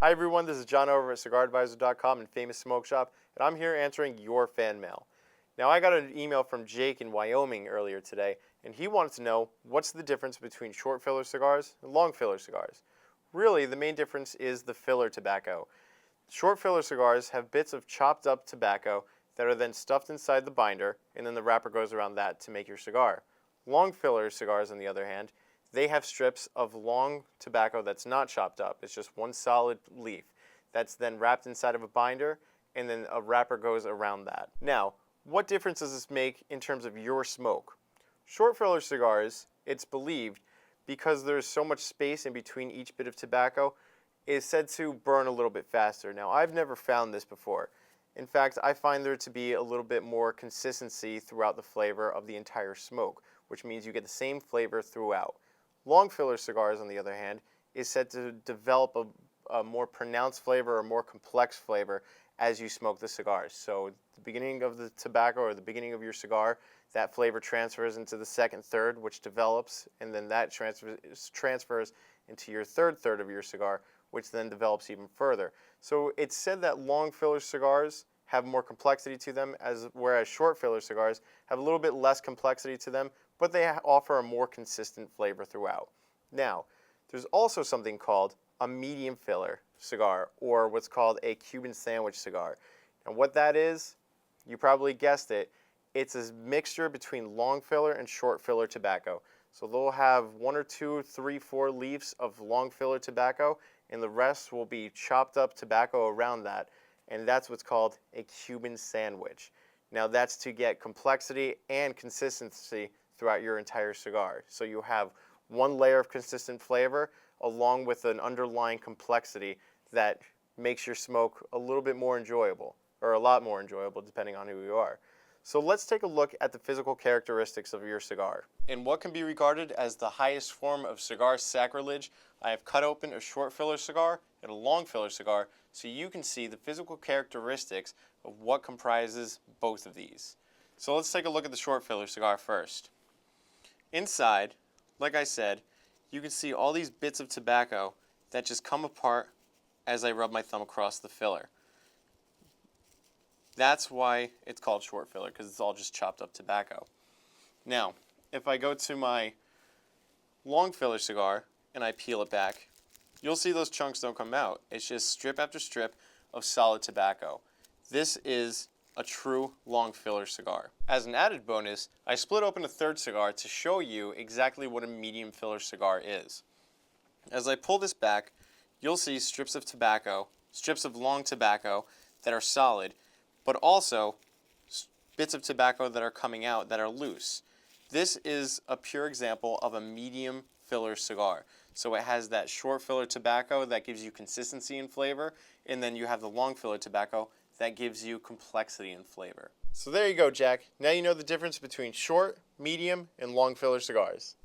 Hi everyone, this is John over at cigaradvisor.com and Famous Smoke Shop, and I'm here answering your fan mail. Now I got an email from Jake in Wyoming earlier today, and he wanted to know what's the difference between short filler cigars and long filler cigars. Really, the main difference is the filler tobacco. Short filler cigars have bits of chopped up tobacco that are then stuffed inside the binder, and then the wrapper goes around that to make your cigar. Long filler cigars, on the other hand, they have strips of long tobacco that's not chopped up. It's just one solid leaf that's then wrapped inside of a binder, and then a wrapper goes around that. Now, what difference does this make in terms of your smoke? Short filler cigars, it's believed, because there's so much space in between each bit of tobacco, is said to burn a little bit faster. Now, I've never found this before. In fact, I find there to be a little bit more consistency throughout the flavor of the entire smoke, which means you get the same flavor throughout. Long filler cigars, on the other hand, is said to develop a more pronounced flavor or more complex flavor as you smoke the cigars. So the beginning of the tobacco or the beginning of your cigar, that flavor transfers into the second third, which develops, and then that transfers into your third of your cigar, which then develops even further. So it's said that long filler cigars have more complexity to them, whereas short filler cigars have a little bit less complexity to them, but they offer a more consistent flavor throughout. Now, there's also something called a medium filler cigar, or what's called a Cuban sandwich cigar. And what that is, you probably guessed it, it's a mixture between long filler and short filler tobacco. So they'll have 1 or 2, 3, 4 leaves of long filler tobacco, and the rest will be chopped up tobacco around that, and that's what's called a Cuban sandwich. Now that's to get complexity and consistency throughout your entire cigar. So you have one layer of consistent flavor along with an underlying complexity that makes your smoke a little bit more enjoyable, or a lot more enjoyable depending on who you are. So let's take a look at the physical characteristics of your cigar. In what can be regarded as the highest form of cigar sacrilege, I have cut open a short filler cigar and a long filler cigar so you can see the physical characteristics of what comprises both of these. So let's take a look at the short filler cigar first. Inside, like I said, you can see all these bits of tobacco that just come apart as I rub my thumb across the filler. That's why it's called short filler, because it's all just chopped up tobacco. Now, if I go to my long filler cigar and I peel it back, you'll see those chunks don't come out. It's just strip after strip of solid tobacco. This is a true long filler cigar. As an added bonus, I split open a third cigar to show you exactly what a medium filler cigar is. As I pull this back, you'll see strips of tobacco, strips of long tobacco that are solid, but also bits of tobacco that are coming out that are loose. This is a pure example of a medium filler cigar. So it has that short filler tobacco that gives you consistency and flavor, and then you have the long filler tobacco that gives you complexity and flavor. So there you go, Jack. Now you know the difference between short, medium, and long filler cigars.